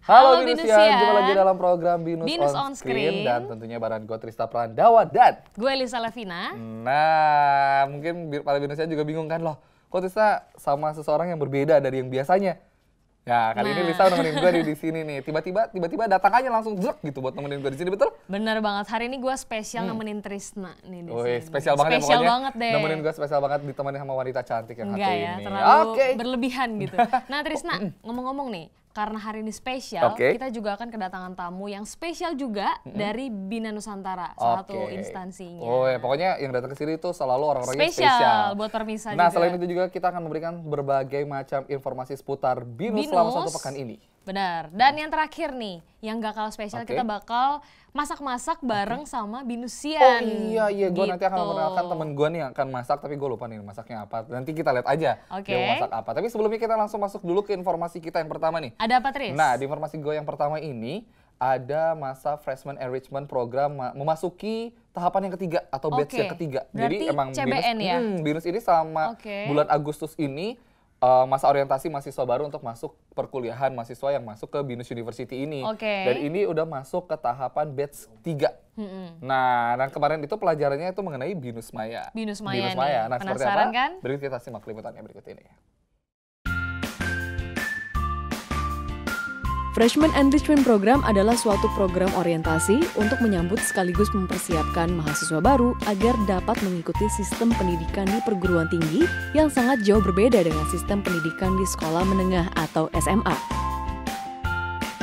Halo Binusian, jumpa lagi dalam program Binus on Screen. Dan tentunya bareng gue Trista Prandawa dan gue Elisa Levina. Nah, mungkin para Binusian juga bingung kan, loh kok Trista sama seseorang yang berbeda dari yang biasanya. Ya, kali ini Lisa nemenin gue di sini nih. Tiba-tiba datang aja langsung zek gitu buat nemenin gue di sini, betul? Bener banget. Hari ini gue spesial nemenin Trisna nih di sini. Spesial banget spesial ya, banget deh. Nemenin gue spesial banget ditemani sama wanita cantik yang Enggak satu ya, ini. terlalu berlebihan gitu. Nah Trisna, ngomong-ngomong nih, karena hari ini spesial, kita juga akan kedatangan tamu yang spesial juga dari Bina Nusantara, salah satu instansinya. Pokoknya yang datang ke sini itu selalu orang-orangnya spesial. Buat Permisa juga. Nah, selain itu juga kita akan memberikan berbagai macam informasi seputar Binus selama satu pekan ini. Benar. Dan yang terakhir nih, yang gak kalah spesial, kita bakal masak-masak bareng sama Binusian. Oh iya, gue nanti akan mengenalkan temen gue nih yang akan masak, tapi gue lupa nih masaknya apa. Nanti kita lihat aja dia mau masak apa. Tapi sebelumnya kita langsung masuk dulu ke informasi kita yang pertama nih. Ada apa, Tris? Nah, di informasi gue yang pertama ini, ada masa Freshman Enrichment Program memasuki tahapan yang ketiga atau batch yang ketiga. Berarti jadi emang CBN Binus ini sama bulan Agustus ini masa orientasi mahasiswa baru untuk masuk perkuliahan mahasiswa yang masuk ke Binus University ini. Dan ini udah masuk ke tahapan batch 3. Nah, dan kemarin itu pelajarannya itu mengenai Binus Maya. Binus Maya. Nah, seperti apa? Kan? Berikut kita simak liputannya berikut ini. Freshman Enrichment Program adalah suatu program orientasi untuk menyambut sekaligus mempersiapkan mahasiswa baru agar dapat mengikuti sistem pendidikan di perguruan tinggi yang sangat jauh berbeda dengan sistem pendidikan di sekolah menengah atau SMA.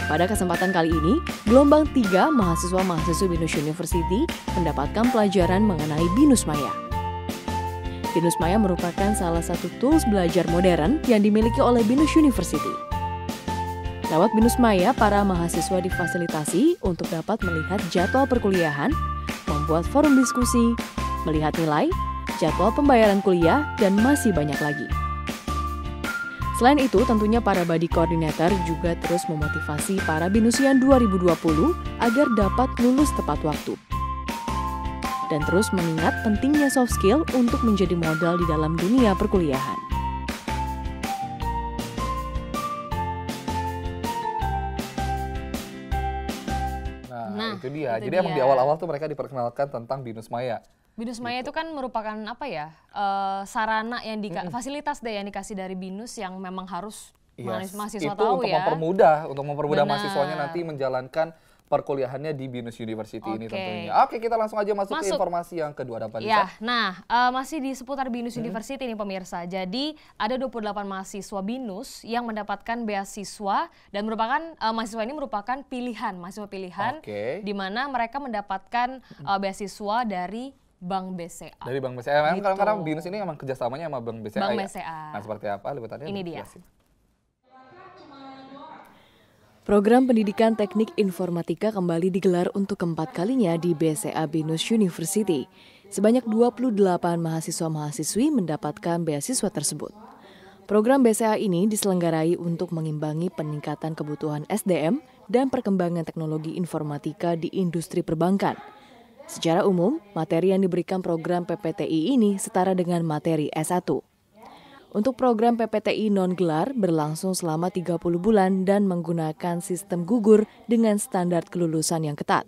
Pada kesempatan kali ini, gelombang 3 mahasiswa-mahasiswi Binus University mendapatkan pelajaran mengenai Binus Maya. Binus Maya merupakan salah satu tools belajar modern yang dimiliki oleh Binus University. Lewat Binus Maya, para mahasiswa difasilitasi untuk dapat melihat jadwal perkuliahan, membuat forum diskusi, melihat nilai, jadwal pembayaran kuliah, dan masih banyak lagi. Selain itu, tentunya para body coordinator juga terus memotivasi para Binusian 2020 agar dapat lulus tepat waktu. Dan terus mengingat pentingnya soft skill untuk menjadi modal di dalam dunia perkuliahan. Itu dia. Jadi emang di awal-awal tuh mereka diperkenalkan tentang Binus Maya. Binus Maya itu kan merupakan apa ya, sarana yang fasilitas deh yang dikasih dari Binus yang memang harus mahasiswa tahu ya. Untuk mempermudah mahasiswanya nanti menjalankan perkuliahannya di Binus University ini tentunya. Oke, kita langsung aja masuk ke informasi yang kedua, ada apa, Lisa? Ya, nah masih di seputar Binus University nih pemirsa. Jadi ada 28 mahasiswa Binus yang mendapatkan beasiswa dan merupakan mahasiswa ini merupakan mahasiswa pilihan di mana mereka mendapatkan beasiswa dari Bank BCA. Dari Bank BCA, gitu. Karena Binus ini emang kerjasamanya sama Bank BCA. Bank BCA. Nah, seperti apa liputannya? Ini dia. Program Pendidikan Teknik Informatika kembali digelar untuk keempat kalinya di BCA Binus University. Sebanyak 28 mahasiswa-mahasiswi mendapatkan beasiswa tersebut. Program BCA ini diselenggarai untuk mengimbangi peningkatan kebutuhan SDM dan perkembangan teknologi informatika di industri perbankan. Secara umum, materi yang diberikan program PPTI ini setara dengan materi S1. Untuk program PPTI non-gelar berlangsung selama 30 bulan dan menggunakan sistem gugur dengan standar kelulusan yang ketat.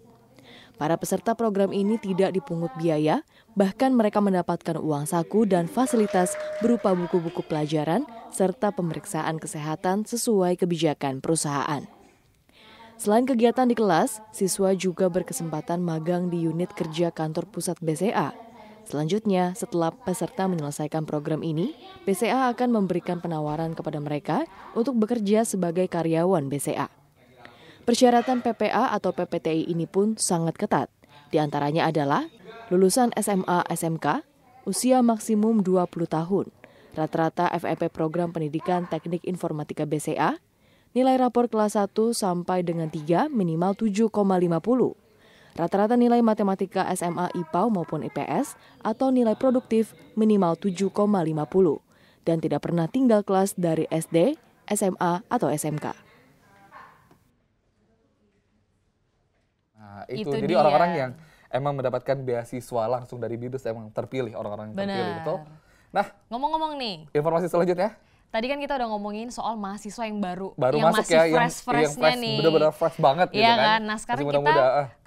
Para peserta program ini tidak dipungut biaya, bahkan mereka mendapatkan uang saku dan fasilitas berupa buku-buku pelajaran serta pemeriksaan kesehatan sesuai kebijakan perusahaan. Selain kegiatan di kelas, siswa juga berkesempatan magang di unit kerja kantor pusat BCA. Selanjutnya, setelah peserta menyelesaikan program ini, BCA akan memberikan penawaran kepada mereka untuk bekerja sebagai karyawan BCA. Persyaratan PPA atau PPTI ini pun sangat ketat. Di antaranya adalah lulusan SMA SMK, usia maksimum 20 tahun, rata-rata FEP program pendidikan teknik informatika BCA, nilai rapor kelas 1 sampai dengan 3 minimal 7,50. Rata-rata nilai matematika SMA IPA maupun IPS atau nilai produktif minimal 7,50. dan tidak pernah tinggal kelas dari SD, SMA, atau SMK. Nah, itu jadi orang-orang yang emang mendapatkan beasiswa langsung dari BINUS emang terpilih, orang-orang yang terpilih, betul? Nah, ngomong-ngomong nih, informasi selanjutnya. Tadi kan kita udah ngomongin soal mahasiswa yang baru yang masuk ya, yang fresh-freshnya nih. Bener-bener fresh banget gitu kan. Nah sekarang kita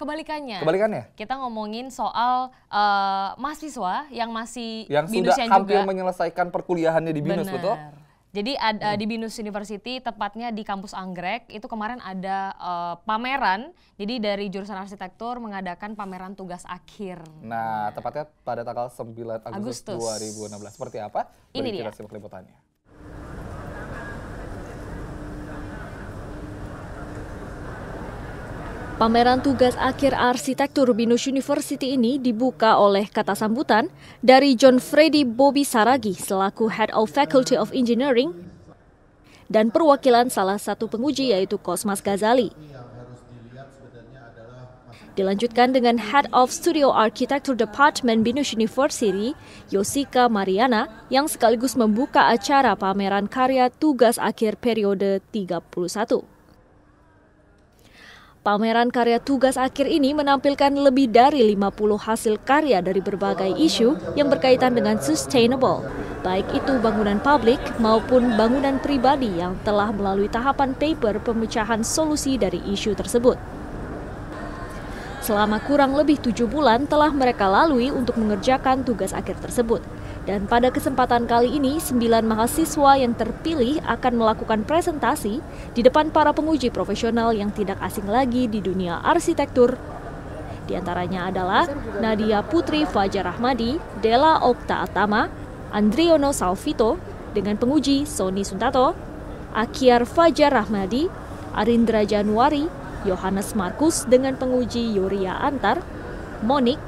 kebalikannya. Kita ngomongin soal mahasiswa yang masih BINUS sudah hampir menyelesaikan perkuliahannya di BINUS, betul? Jadi di BINUS University, tepatnya di kampus Anggrek, itu kemarin ada pameran. Jadi dari jurusan arsitektur mengadakan pameran tugas akhir. Nah, tepatnya pada tanggal 9 Agustus 2016. Seperti apa? Ini dia. Kita simak liputannya. Pameran tugas akhir arsitektur BINUS University ini dibuka oleh kata sambutan dari John Freddy Bobby Saragi selaku Head of Faculty of Engineering dan perwakilan salah satu penguji yaitu Cosmas Ghazali. Dilanjutkan dengan Head of Studio Architecture Department BINUS University, Yosika Mariana, yang sekaligus membuka acara pameran karya tugas akhir periode 31. Pameran karya tugas akhir ini menampilkan lebih dari 50 hasil karya dari berbagai isu yang berkaitan dengan sustainable, baik itu bangunan publik maupun bangunan pribadi yang telah melalui tahapan paper pemecahan solusi dari isu tersebut. Selama kurang lebih 7 bulan telah mereka lalui untuk mengerjakan tugas akhir tersebut. Dan pada kesempatan kali ini, 9 mahasiswa yang terpilih akan melakukan presentasi di depan para penguji profesional yang tidak asing lagi di dunia arsitektur. Di antaranya adalah Nadia Putri Fajar Rahmadi, Della Okta Atama, Andriono Salvito, dengan penguji Sony Suntato, Akyar Fajar Rahmadi, Arindra Januari, Yohanes Markus dengan penguji Yuria Antar, Monik,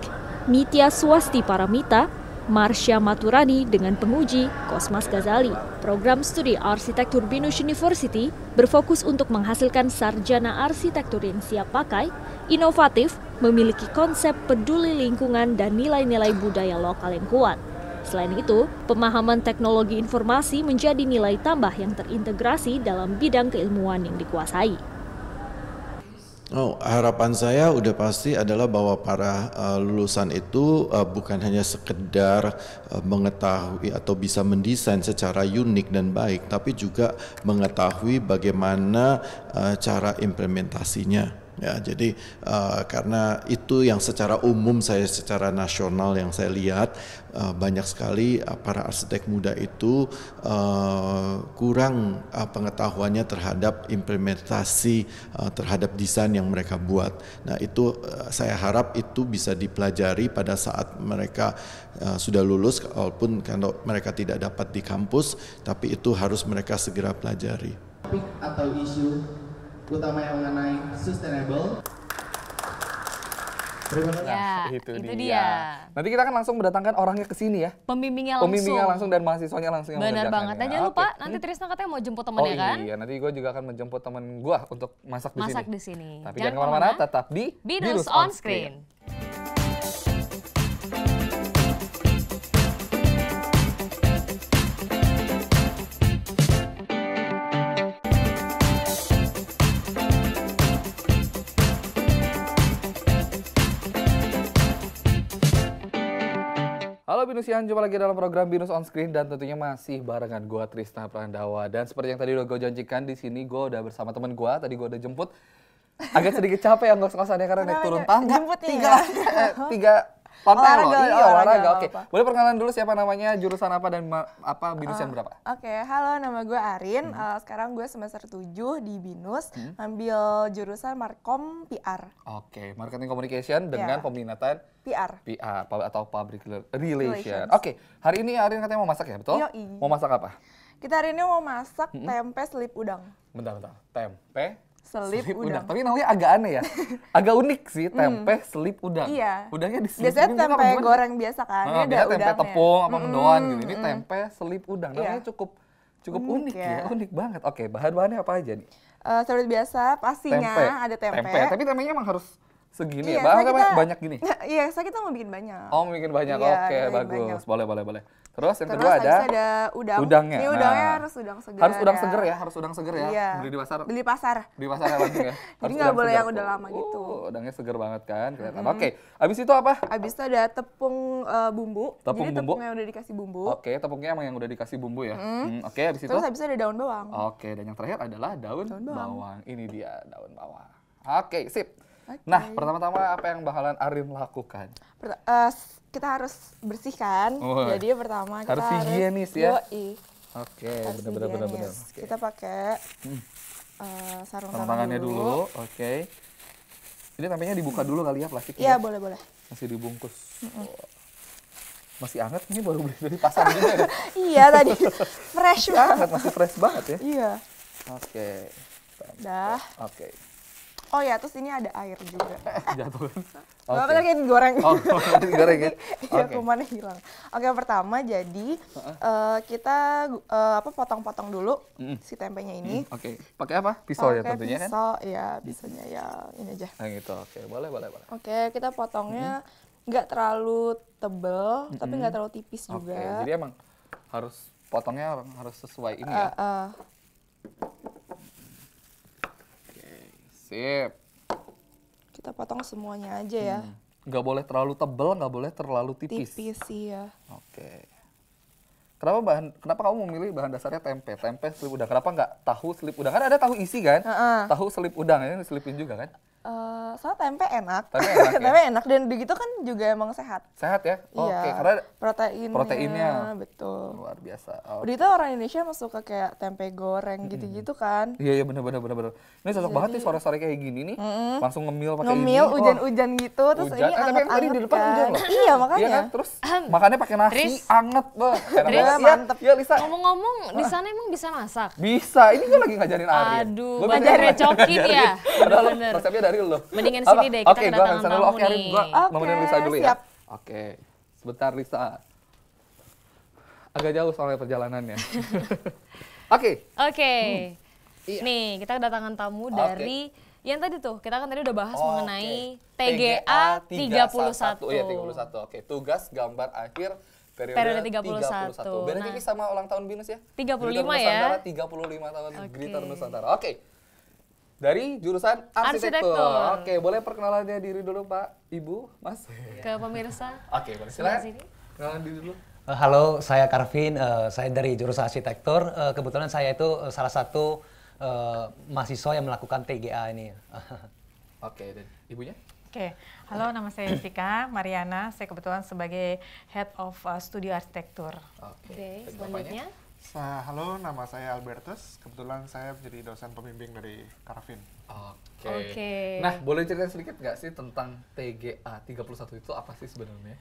Nitya Swasti Paramita, Marsha Maturani dengan penguji Cosmas Ghazali. Program studi arsitektur BINUS University berfokus untuk menghasilkan sarjana arsitektur yang siap pakai, inovatif, memiliki konsep peduli lingkungan dan nilai-nilai budaya lokal yang kuat. Selain itu, pemahaman teknologi informasi menjadi nilai tambah yang terintegrasi dalam bidang keilmuan yang dikuasai. Harapan saya udah pasti adalah bahwa para lulusan itu bukan hanya sekedar mengetahui atau bisa mendesain secara unik dan baik, tapi juga mengetahui bagaimana cara implementasinya. Ya, jadi karena itu yang secara umum secara nasional yang saya lihat banyak sekali para arsitek muda itu kurang pengetahuannya terhadap implementasi terhadap desain yang mereka buat. Nah itu saya harap itu bisa dipelajari pada saat mereka sudah lulus, walaupun kalau mereka tidak dapat di kampus, tapi itu harus mereka segera pelajari. Topik atau isu utama yang mengenai sustainable. Ya, itu dia. Nanti kita akan langsung mendatangkan orangnya ke sini ya. Pembimbingnya langsung dan mahasiswanya langsung yang benar banget. Dan jangan lupa nanti Trisna katanya mau jemput temennya kan? Oh iya, nanti gue juga akan menjemput temen gue untuk masak di sini. Tapi jangan kemana-mana, tetap di BINUS On Screen. Halo BINUSian, jumpa lagi dalam program BINUS On Screen dan tentunya masih barengan gue Trisna Prandawa. Dan seperti yang tadi udah gue janjikan, di sini gue udah bersama temen gue, tadi gue udah jemput. Agak sedikit capek ya ngos-ngosannya karena naik turun tangga. Tiga lantai loh. Iya, olahraga. Oke. Boleh perkenalan dulu siapa namanya, jurusan apa dan apa BINUSian berapa? Oke, halo, nama gue Arin. Sekarang gue semester 7 di BINUS, ambil jurusan Markom PR. Oke, Marketing Communication dengan peminatan PR atau Public Relation. Oke, hari ini Arin katanya mau masak ya, betul? Yoi. Mau masak apa? Kita hari ini mau masak tempe selip udang. Bentar. Tempe selip udang. Tapi namanya agak aneh ya. Agak unik sih, tempe selip udang. Iya. Udangnya diselipin. Biasanya tempe goreng biasa kan. Ini ada tempe udangnya. tepung apa mendoan gitu. Ini tempe selip udang. Namanya cukup unik ya. Unik banget. Oke, bahan-bahannya apa aja nih? Seperti biasa, pastinya ada tempe. Tapi tempenya emang harus segini ya? Bahkan banyak gini? Iya, kita mau bikin banyak. Oh, mau bikin banyak. Oke, bagus. Boleh. Terus yang kedua ada udangnya. Ini udangnya harus udang segar. Harus udang segar ya, harus udang segar ya. Iya. Beli di pasar. Beli pasar. Di pasar langsung ya. Jadi nggak boleh yang udah lama gitu. Udangnya segar banget kan, kelihatan. Oke, habis itu apa? Habis itu ada tepung bumbu. Tepung Jadi bumbu. tepungnya udah dikasih bumbu. Oke, tepungnya emang yang udah dikasih bumbu ya. Oke, habis itu. Terus habis itu ada daun bawang. Oke, dan yang terakhir adalah daun bawang. Ini dia daun bawang. Oke, sip. Okay. Nah, pertama-tama apa yang bakalan Arin lakukan? Kita harus bersihkan. Jadi pertama kita harus higienis ya. Oke, benar-benar. Kita pakai sarung tangannya dulu. Oke. Ini tempenya dibuka dulu kali ya plastiknya. Iya, boleh. Masih dibungkus. Masih hangat, ini baru beli dari pasar juga ya? Iya, tadi fresh banget. Masih fresh banget ya? Iya. Oke. Dah. Oke. Oh ya, terus ini ada air juga. Jatuh kan? Nggak apa-apa, kayak digoreng. Oh, digoreng ya? Iya, kumannya hilang. Oke, pertama jadi kita potong-potong dulu si tempenya ini. Oke, pakai apa? Pisau ya tentunya kan? Pisau, ya pisaunya ya ini aja. Yang itu, oke. Boleh. Oke, kita potongnya nggak terlalu tebel, tapi nggak terlalu tipis juga. Oke, jadi emang harus potongnya harus sesuai ini ya? Sip. Kita potong semuanya aja ya. Nggak boleh terlalu tebal, nggak boleh terlalu tipis. Tipis iya. Oke. Kenapa kamu memilih bahan dasarnya tempe selip udang? Kenapa nggak tahu selip udang? Kan ada tahu isi kan? Tahu selip udang ini diselipin juga kan? Soalnya tempe enak. Tempe enak dan begitu kan juga emang sehat. Sehat ya? Iya. Oke, karena proteinnya. Betul. Luar biasa. Udah itu orang Indonesia masuk ke kayak tempe goreng gitu-gitu kan. Iya benar. Ini cocok banget nih sore-sore kayak gini nih. Langsung ngemil pakai ini. Ngemil hujan-hujan gitu terus ini anget-anget tadi di depan hujan loh. Iya makanya. Iya kan? Terus makannya pakai nasi anget banget. Mantep. Ya Lisa. Ngomong-ngomong di sana emang bisa masak? Bisa. Ini gue lagi ngajarin Arin. Aduh, belajar recokin ya. Padahal resepnya dari lo. Mendingan sini deh, kita kedatangan tamu Oke, Arin, gue nemenin Lisa dulu ya. Siap. Oke, sebentar Lisa. Agak jauh soalnya perjalanannya. Oke. Nih, kita kedatangan tamu dari yang tadi tuh, kita kan tadi udah bahas mengenai TGA 31. Iya, 31. Oke, tugas gambar akhir periode 31. Beda tipis sama ulang tahun BINUS ya? 35 ya? 35 tahun Gritter Nusantara. Oke. Dari jurusan arsitektur. Oke, boleh perkenalannya diri dulu Pak, Ibu, Mas? Ke pemirsa. Oke, boleh silakan. Kenalan diri dulu. Halo, saya Karvin, saya dari jurusan arsitektur. Kebetulan saya itu salah satu mahasiswa yang melakukan TGA ini. Oke, dan ibunya? Oke, halo, nama saya Jessica Mariana. Saya kebetulan sebagai Head of Studio Arsitektur. Oke, selanjutnya. Halo, nama saya Albertus. Kebetulan saya menjadi dosen pembimbing dari Karvin. Oke. Nah, boleh cerita sedikit nggak sih tentang TGA 31 itu apa sih sebenarnya?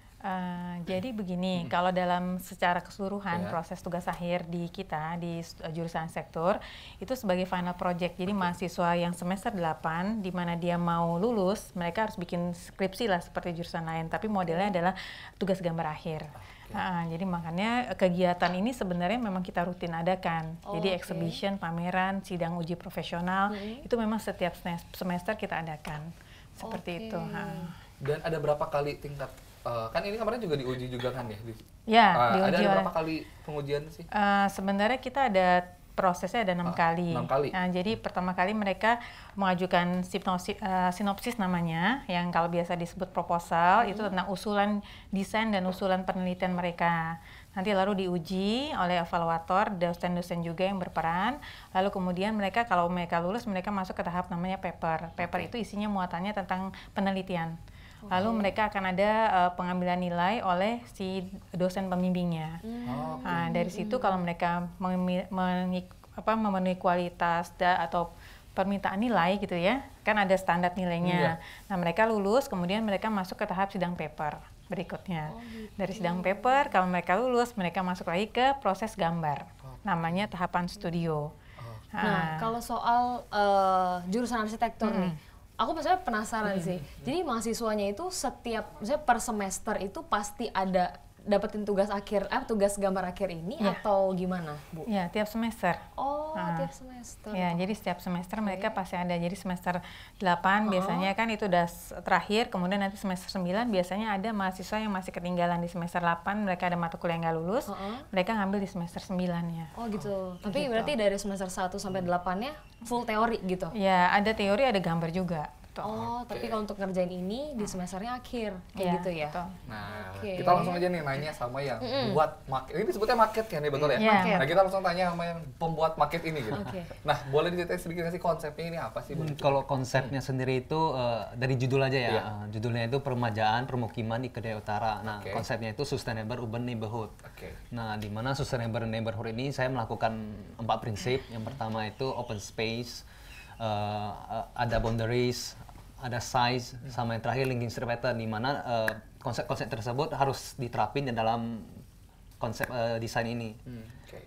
Jadi begini, kalau dalam secara keseluruhan proses tugas akhir di kita di jurusan sektor itu sebagai final project. Jadi mahasiswa yang semester 8 di mana dia mau lulus, mereka harus bikin skripsi lah seperti jurusan lain, tapi modelnya adalah tugas gambar akhir. Jadi makanya kegiatan ini sebenarnya memang kita rutin adakan. Jadi exhibition, pameran, sidang uji profesional itu memang setiap semester kita adakan seperti itu. Dan ada berapa kali tingkat? Kan ini kemarin juga diuji juga kan ya? Diuji. Ada berapa kali pengujian sih? Sebenarnya kita ada prosesnya ada 6 kali. 6 kali. Jadi pertama kali mereka mengajukan sinopsis namanya, yang kalau biasa disebut proposal, itu tentang usulan desain dan usulan penelitian mereka. Nanti lalu diuji oleh evaluator, dosen-dosen juga yang berperan. Lalu kemudian mereka kalau mereka lulus, mereka masuk ke tahap namanya paper. Paper itu isinya muatannya tentang penelitian. Lalu mereka akan ada pengambilan nilai oleh si dosen pembimbingnya. Dari situ kalau mereka memenuhi kualitas atau permintaan nilai gitu ya, kan ada standar nilainya. Nah mereka lulus, kemudian mereka masuk ke tahap sidang paper berikutnya. Dari sidang paper, kalau mereka lulus, mereka masuk lagi ke proses gambar. Namanya tahapan studio. Nah kalau soal jurusan arsitektur nih, aku maksudnya penasaran sih. Jadi mahasiswanya itu misalnya per semester itu pasti ada dapetin tugas gambar akhir ini atau gimana, Bu? Ya, tiap semester. Oh, tiap semester. Ya, jadi setiap semester mereka pasti ada. Jadi semester 8 biasanya kan itu udah terakhir, kemudian nanti semester 9 biasanya ada mahasiswa yang masih ketinggalan di semester 8, mereka ada mata kuliah yang nggak lulus, mereka ngambil di semester 9-nya. Oh gitu. Tapi berarti dari semester 1 sampai 8-nya full teori gitu? Ya, ada teori, ada gambar juga. Oh, tapi kalau untuk ngerjain ini di semesternya akhir, kayak gitu ya? Betul. Nah, kita langsung aja nih nanya sama yang buat market. Ini disebutnya market kan ya, betul ya? Nah, kita langsung tanya sama yang pembuat market ini gitu. Nah, boleh diceritain sedikit nggak sih konsepnya ini apa sih? Kalau konsepnya sendiri itu dari judul aja ya. Judulnya itu Peremajaan Permukiman di Kedayu Utara. Nah, konsepnya itu Sustainable Urban Neighborhood. Nah, di mana Sustainable Neighborhood ini saya melakukan 4 prinsip. Yang pertama itu open space, ada boundaries, ada size, sama yang terakhir linking street pattern, di mana konsep-konsep tersebut harus diterapin di dalam konsep desain ini.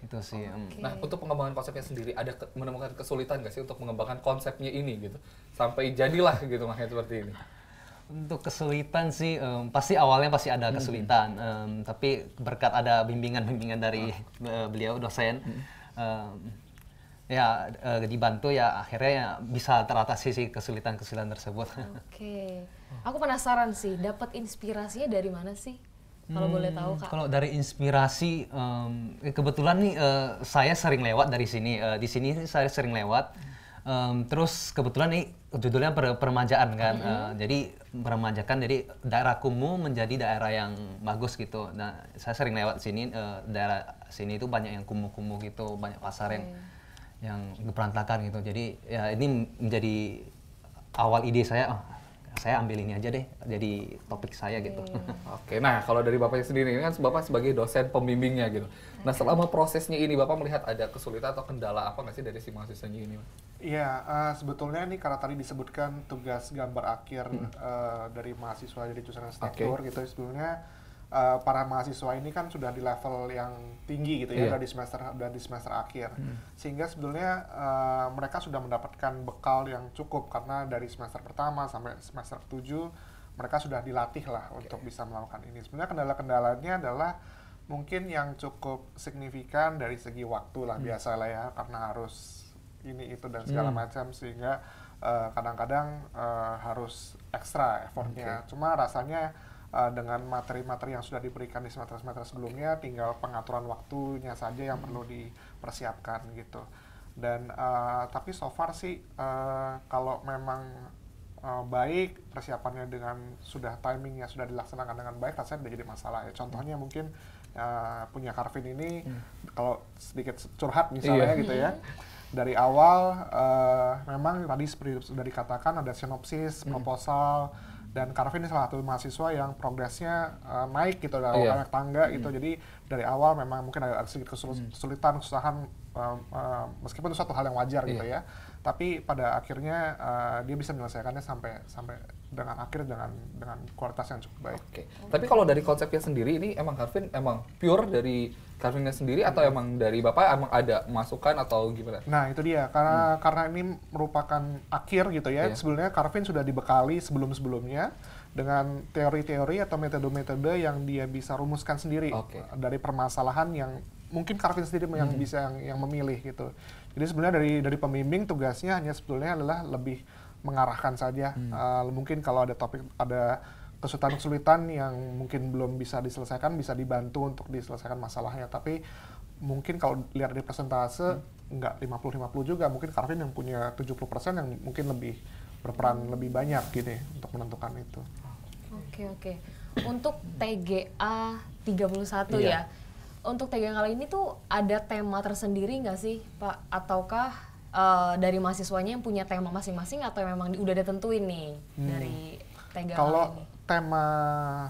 Itu sih. Nah, untuk pengembangan konsepnya sendiri ada menemukan kesulitan nggak sih untuk mengembangkan konsepnya ini gitu sampai jadilah gitu makanya seperti ini? Untuk kesulitan sih pasti awalnya pasti ada kesulitan, tapi berkat ada bimbingan dari beliau dosen. Dibantu ya akhirnya ya bisa teratasi sih kesulitan-kesulitan tersebut. Oke. Aku penasaran sih, dapat inspirasinya dari mana sih? Kalau boleh tahu, Kak. Kalau dari inspirasi, kebetulan nih saya sering lewat dari sini. Di sini saya sering lewat. Terus kebetulan nih judulnya peremajaan kan. Jadi meremajakan, jadi daerah kumuh menjadi daerah yang bagus gitu. Nah, saya sering lewat sini, daerah sini itu banyak yang kumuh-kumuh gitu, banyak pasar yang berantakan gitu. Jadi ya ini menjadi awal ide saya, saya ambil ini aja deh jadi topik saya gitu. Oke, nah kalau dari Bapaknya sendiri, ini kan Bapak sebagai dosen pembimbingnya gitu. Nah, selama prosesnya ini Bapak melihat ada kesulitan atau kendala apa nggak sih dari si mahasiswanya ini? Iya, sebetulnya ini karena tadi disebutkan tugas gambar akhir dari mahasiswa dari jurusan arsitektur gitu, sebetulnya para mahasiswa ini kan sudah di level yang tinggi gitu ya, dari semester akhir, sehingga sebetulnya mereka sudah mendapatkan bekal yang cukup karena dari semester pertama sampai semester 7 mereka sudah dilatih lah untuk bisa melakukan ini. Sebenarnya kendala-kendalanya adalah mungkin yang cukup signifikan dari segi waktu lah, biasa lah ya, karena harus ini itu dan segala macam, sehingga kadang-kadang harus ekstra effortnya. Cuma rasanya dengan materi-materi yang sudah diberikan di semester-semester sebelumnya, tinggal pengaturan waktunya saja yang perlu dipersiapkan gitu. Dan tapi so far sih kalau memang baik persiapannya dengan sudah timingnya sudah dilaksanakan dengan baik, rasanya tidak jadi masalah ya. Contohnya mungkin punya Carvin ini, kalau sedikit curhat misalnya gitu ya, dari awal memang tadi seperti sudah dikatakan ada sinopsis, proposal, dan Carvin ini salah satu mahasiswa yang progresnya naik gitu, naik tangga gitu. Jadi dari awal memang mungkin ada sedikit kesulitan, kesusahan, meskipun itu suatu hal yang wajar gitu ya. Tapi pada akhirnya dia bisa menyelesaikannya sampai dengan akhir dengan kualitas yang cukup baik. Tapi kalau dari konsepnya sendiri ini emang Carvin emang pure dari Carvinnya sendiri atau emang dari Bapak emang ada masukan atau gimana? Nah itu dia, karena ini merupakan akhir gitu ya. Sebenarnya Carvin sudah dibekali sebelum-sebelumnya dengan teori-teori atau metode-metode yang dia bisa rumuskan sendiri dari permasalahan yang mungkin Carvin sendiri yang bisa yang memilih gitu. Jadi sebenarnya dari pembimbing tugasnya hanya sebetulnya adalah lebih mengarahkan saja. Mungkin kalau ada kesulitan-kesulitan yang mungkin belum bisa diselesaikan, bisa dibantu untuk diselesaikan masalahnya. Tapi mungkin kalau lihat dari persentase, nggak 50-50 juga. Mungkin Carvin yang punya 70% yang mungkin lebih berperan lebih banyak gini untuk menentukan itu. Oke. Untuk TGA 31 ya, untuk TGA kali ini tuh ada tema tersendiri nggak sih Pak? Ataukah dari mahasiswanya yang punya tema masing-masing atau memang udah ditentuin nih dari TGA kalau kali ini? Tema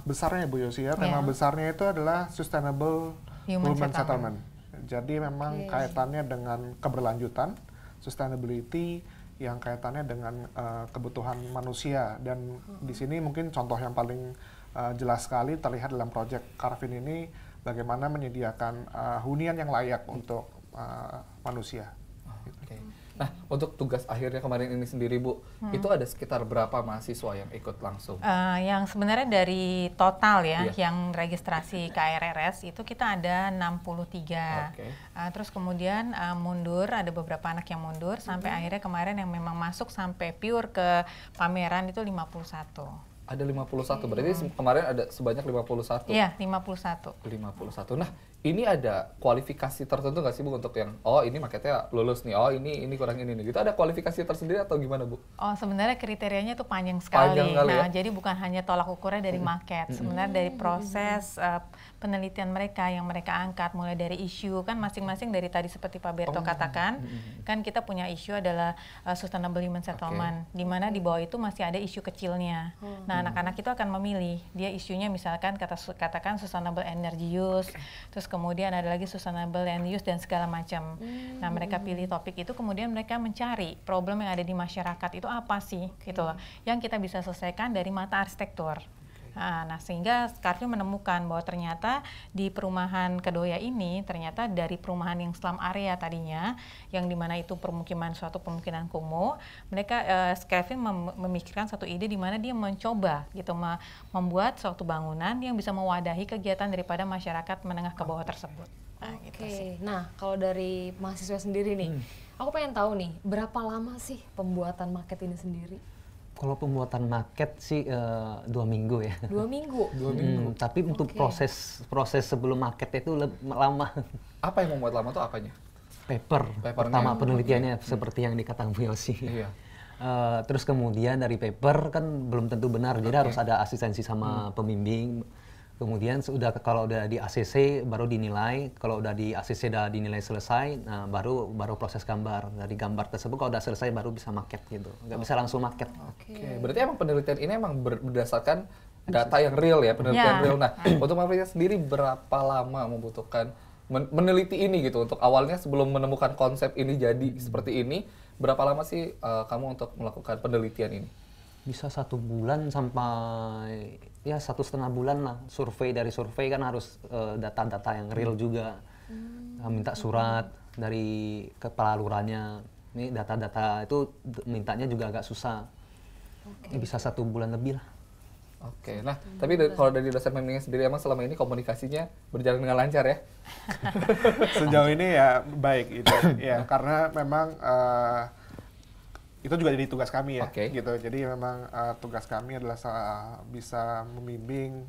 besarnya Bu Yosi ya, tema besarnya itu adalah Sustainable Human Settlement. Jadi memang kaitannya dengan keberlanjutan, sustainability yang kaitannya dengan kebutuhan manusia. Dan di sini mungkin contoh yang paling jelas sekali terlihat dalam proyek Carvin ini, bagaimana menyediakan hunian yang layak untuk manusia. Nah, untuk tugas akhirnya kemarin ini sendiri Bu, itu ada sekitar berapa mahasiswa yang ikut langsung? Yang sebenarnya dari total ya, yang registrasi KRRS itu kita ada 63. Terus kemudian mundur, ada beberapa anak yang mundur, sampai akhirnya kemarin yang memang masuk sampai pure ke pameran itu 51. Ada 51, berarti kemarin ada sebanyak 51? Iya, 51. 51. Nah, ini ada kualifikasi tertentu nggak sih Bu untuk yang, oh ini marketnya lulus nih, oh ini kurang ini nih. Gitu ada kualifikasi tersendiri atau gimana Bu? Oh sebenarnya kriterianya tuh panjang sekali. Nah jadi bukan hanya tolak ukurnya dari market, sebenarnya dari proses penelitian mereka yang mereka angkat, mulai dari isu kan masing-masing dari tadi seperti Pak Berto katakan, kan kita punya isu adalah sustainable human settlement, di mana di bawah itu masih ada isu kecilnya. Nah anak-anak itu akan memilih, dia isunya misalkan katakan sustainable energy use, terus kemudian ada lagi sustainable land use dan segala macam. Nah mereka pilih topik itu, kemudian mereka mencari problem yang ada di masyarakat itu apa sih, gitu loh, yang kita bisa selesaikan dari mata arsitektur. Nah sehingga Scarvy menemukan bahwa ternyata di perumahan Kedoya ini ternyata dari perumahan yang slum area tadinya, yang dimana itu suatu pemukiman kumuh, mereka Scarvy memikirkan satu ide di mana dia mencoba gitu membuat suatu bangunan yang bisa mewadahi kegiatan daripada masyarakat menengah ke bawah tersebut. Nah, gitu sih. Nah kalau dari mahasiswa sendiri nih, aku pengen tahu nih berapa lama sih pembuatan market ini sendiri? Kalau pembuatan market sih 2 minggu ya. 2 minggu? 2 minggu. Tapi untuk proses sebelum market itu lama. Apa yang membuat lama tuh apanya? Pertama penelitiannya seperti yang dikatakan Bu Yosi. Terus kemudian dari paper kan belum tentu benar, jadi harus ada asistensi sama pembimbing. Kemudian kalau udah di ACC baru dinilai, kalau udah di ACC udah dinilai selesai, nah baru proses gambar. Dari gambar tersebut kalau udah selesai baru bisa market gitu, nggak bisa langsung market. Berarti emang penelitian ini emang berdasarkan data yang real ya, penelitian real. Nah, untuk Mafia sendiri berapa lama membutuhkan meneliti ini gitu, untuk awalnya sebelum menemukan konsep ini jadi seperti ini, berapa lama sih kamu untuk melakukan penelitian ini? Bisa 1 bulan sampai ya 1,5 bulan lah. Dari survei kan harus data-data yang real juga. Minta surat dari kepala lurahnya. Ini data-data itu mintanya juga agak susah. Bisa 1 bulan lebih lah. Nah tapi kalau dari dosen pembimbingnya sendiri emang selama ini komunikasinya berjalan dengan lancar ya? Sejauh ini ya baik itu ya, karena memang itu juga jadi tugas kami ya, gitu. Jadi memang tugas kami adalah bisa membimbing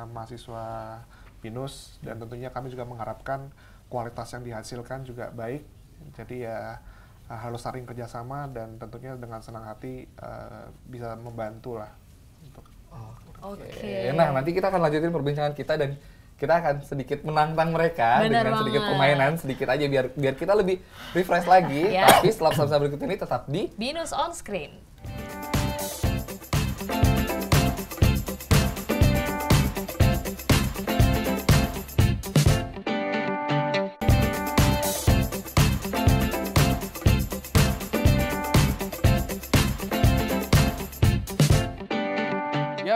mahasiswa BINUS, dan tentunya kami juga mengharapkan kualitas yang dihasilkan juga baik. Jadi ya harus saling kerjasama dan tentunya dengan senang hati bisa membantu lah. Nah nanti kita akan lanjutin perbincangan kita dan kita akan sedikit menantang mereka dengan sedikit permainan sedikit aja biar kita lebih refresh lagi. Tapi setelah berikut ini tetap di BINUS On Screen.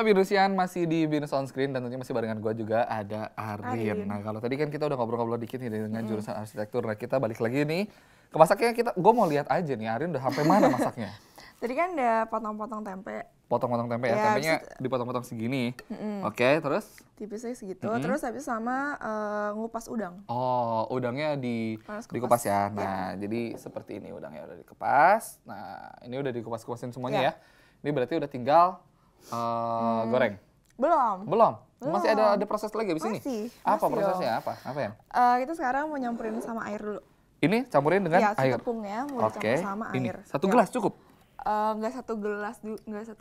BINUSian masih di BINUS On Screen dan tentunya masih barengan gue juga ada Arin. Nah kalau tadi kan kita udah ngobrol-ngobrol dikit nih dengan jurusan arsitektur. Nah kita balik lagi nih ke masaknya, gue mau lihat aja nih Arin udah sampai mana masaknya. Tadi kan udah potong-potong tempe. Potong-potong tempe ya, tempenya dipotong-potong segini. Terus? Tipisnya segitu, terus habis sama ngupas udang. Oh, udangnya dikupas ya. Nah, jadi seperti ini udangnya udah dikupas. Nah, ini udah dikupas-kupasin semuanya ya. Ini berarti udah tinggal goreng? Belum? Masih ada proses lagi abis ini? Apa prosesnya? Apa ya? Kita sekarang mau nyampurin sama air dulu. Ini campurin dengan air? Iya, tepungnya mau dicampur sama air. Ini, 1 gelas cukup? Nggak satu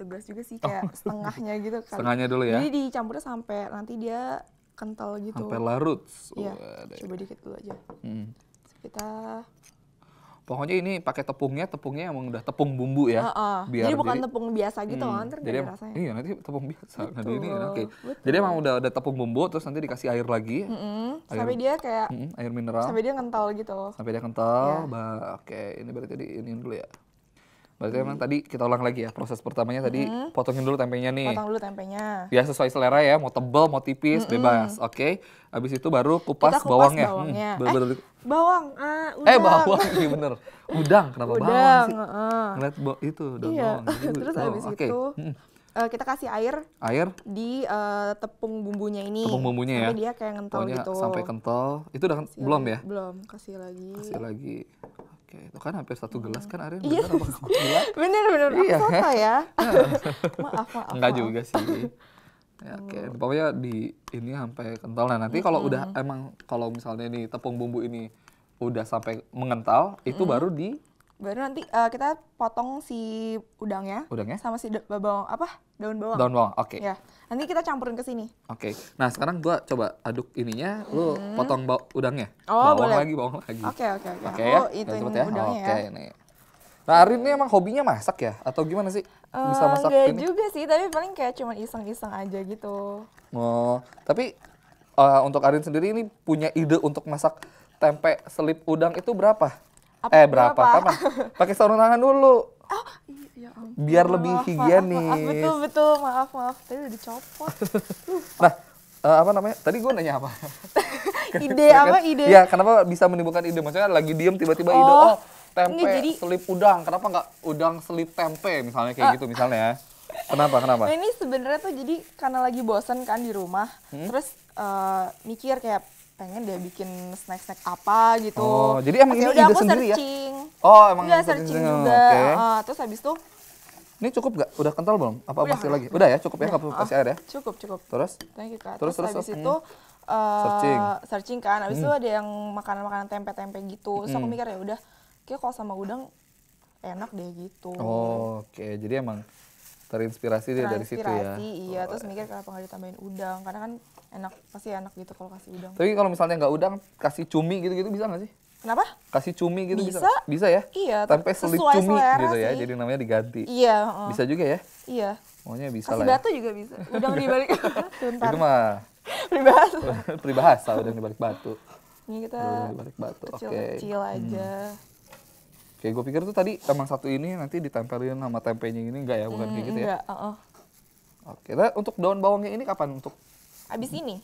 gelas juga sih, kayak setengahnya gitu kan. Setengahnya dulu ya? Jadi dicampurnya sampai nanti dia kental gitu. Sampai larut? Iya, coba dikit dulu aja. Kita... Pokoknya ini pakai tepungnya emang udah tepung bumbu ya. Jadi bukan tepung biasa gitu kan, ntar jadi rasanya. Iya, nanti tepung biasa. Nah, ini oke. Jadi emang udah tepung bumbu, terus nanti dikasih air lagi. Sampai dia kayak air mineral. Sampai dia kental gitu. Sampai dia kental. Oke, ini berarti ini dulu ya. Berarti emang tadi kita ulang lagi ya, proses pertamanya tadi potongin dulu tempenya nih. Potong dulu tempenya. Ya sesuai selera ya, mau tebel, mau tipis, bebas. Oke. Habis itu baru kupas bawangnya. Bawang, udang. Bawang, iya bener. Udang, kenapa bawang sih? Ngeliat itu, daun bawang. Terus habis itu kita kasih air di tepung bumbunya ini. Tepung bumbunya sampai dia kayak kental gitu. Sampai kental. Itu udah belum ya? Belum, kasih lagi. Oke, itu kan hampir 1 gelas kan Arin? Iya. Bener. Iya. Aku soto ya. Maaf. Enggak juga sih. Ya, oke, pokoknya di ini sampai kental. Nah nanti kalau udah kalau misalnya nih tepung bumbu ini udah sampai mengental, itu baru nanti kita potong si udangnya sama si daun bawang. Daun bawang, oke. Ya, nanti kita campurin ke sini. Oke. Nah sekarang gua coba aduk ininya, lu potong udangnya. Boleh. Bawang lagi. Oke ya. Itu Ya. udangnya Oke, nih. Nah Arin ini emang hobinya masak ya? Atau gimana sih? Bisa masak enggak ini? juga sih, tapi paling kayak cuma iseng-iseng aja gitu. Oh, tapi untuk Arin sendiri ini punya ide untuk masak tempe selip udang itu berapa? Berapa? Kapan? Pakai sarung tangan dulu. Ya ampun. Biar lebih higienis. Betul. Maaf. Tadi udah dicopot. Nah, apa namanya? Tadi gue nanya apa? Ide? Ya, kenapa bisa menimbulkan ide? Maksudnya lagi diem tiba-tiba ide, tempe selip udang. Kenapa nggak udang selip tempe misalnya kayak gitu misalnya? Kenapa? Nah ini sebenarnya tuh jadi karena lagi bosen kan di rumah, terus mikir kayak pengen deh bikin snack-snack apa gitu. Oh, jadi emang ini ide sendiri searching. Ya? Oh, emang searching juga. Okay. Terus habis itu ini cukup gak? Udah kental belum? Apa masih lagi? Udah ya, cukup ya, nggak perlu kasih air ya? Cukup. Terus? Thank you, Kak. Terus habis itu searching kan. Habis itu ada yang makanan-makanan tempe-tempe gitu. Terus aku mikir ya udah, kayak kalau sama udang enak deh gitu. Oke, jadi emang terinspirasi dari situ ya? Iya. Terus mikir kenapa nggak ditambahin udang? Karena kan pasti enak gitu kalau kasih udang. Tapi kalau misalnya nggak udang, kasih cumi gitu-gitu bisa nggak sih? Kenapa? Kasih cumi gitu bisa? Bisa ya? Iya. Tempe selip cumi gitu ya, jadi namanya diganti. Iya. Bisa juga ya? Iya. Maunya bisa kasih lah ya? batu juga bisa. Udang dibalik. Itu mah peribahasa udang dibalik batu. Ini kita dibalik batu. Kecil-kecil aja. Oke, gue pikir tuh tadi emang satu ini nanti ditempelin sama tempenya ini, enggak ya? Bukan kayak gitu ya? Enggak, Oke, nah untuk daun bawangnya ini kapan untuk? Abis ini.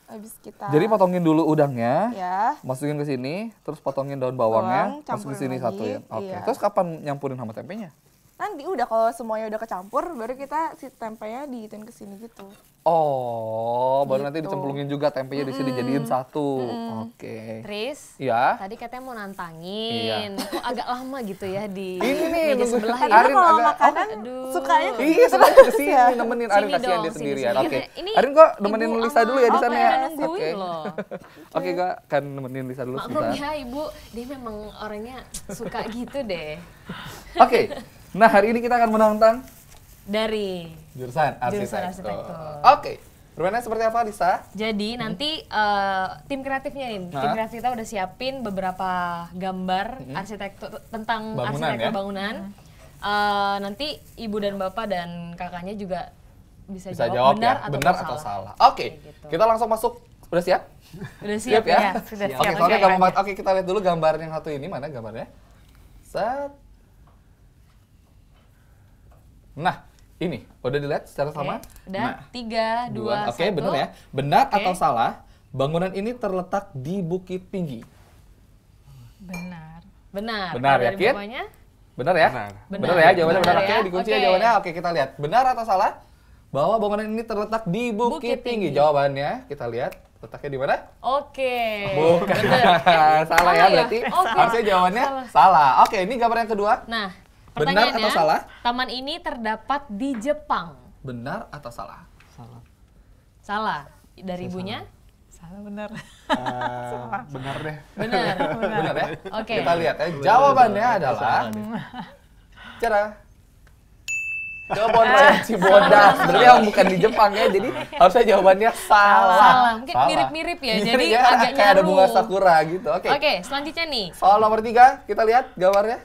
Abis kita. Jadi potongin dulu udangnya, ya. Masukin ke sini, terus potongin daun bawangnya, masukin sini satu ya. Oke, terus kapan nyampurin sama tempenya? Nanti udah kalau semuanya udah kecampur, baru kita si tempenya diituin ke sini gitu. Oh, baru nanti dicemplungin juga tempenya di sini jadiin satu. Oke. Tris, ya. Tadi katanya mau nantangin. Kok agak lama gitu ya di ini meja sebelah ya? Arin kalau makanan sukanya iya, sebenarnya kesini nemenin Arin, kasihan dia sendirian. Oke. Arin kok nemenin Lisa dulu ya di sana ya. Oke. Oke, Kak, kan nemenin Lisa dulu sebentar. Maklum ya Ibu, dia memang orangnya suka gitu deh. Oke. Nah, hari ini kita akan menantang dari jurusan arsitektur. Oke. Permainannya seperti apa, Lisa? Jadi nanti tim kreatifnya ini, tim kreatif kita udah siapin beberapa gambar arsitektur tentang arsitektur bangunan. Nanti ibu dan bapak dan kakaknya juga bisa jawab benar atau salah. Oke. Gitu. Kita langsung masuk. Udah siap? Udah siap ya? Sudah siap. Oke, soalnya gampang. Oke, kita lihat dulu gambar yang satu ini. Mana gambarnya? Nah, ini udah dilihat secara sama? Udah, 3, 2, 1. Oke, benar ya. Benar atau salah, bangunan ini terletak di Bukit Tinggi? Benar. Benar, yakin? Benar ya? Benar ya, jawabannya benar. Oke, dikunci ya jawabannya. Oke, kita lihat. Benar atau salah? Bahwa bangunan ini terletak di Bukit Tinggi. Jawabannya, kita lihat. Letaknya di mana? Oke. Bukan. Salah ya berarti. Harusnya jawabannya salah. Oke, ini gambar yang kedua. Nah, benar atau salah? Taman ini terdapat di Jepang. Benar atau salah? Salah. Dari ibunya? Salah benar. Benar deh. Benar ya? Oke. Kita lihat ya. Jawabannya adalah Kebon Raya Cibodas. Berarti yang bukan di Jepang ya. Jadi harusnya jawabannya salah. Mungkin mirip-mirip ya. Jadi ya, agak kayak ada bunga sakura gitu. Oke, selanjutnya nih. Soal nomor 3, kita lihat gambarnya.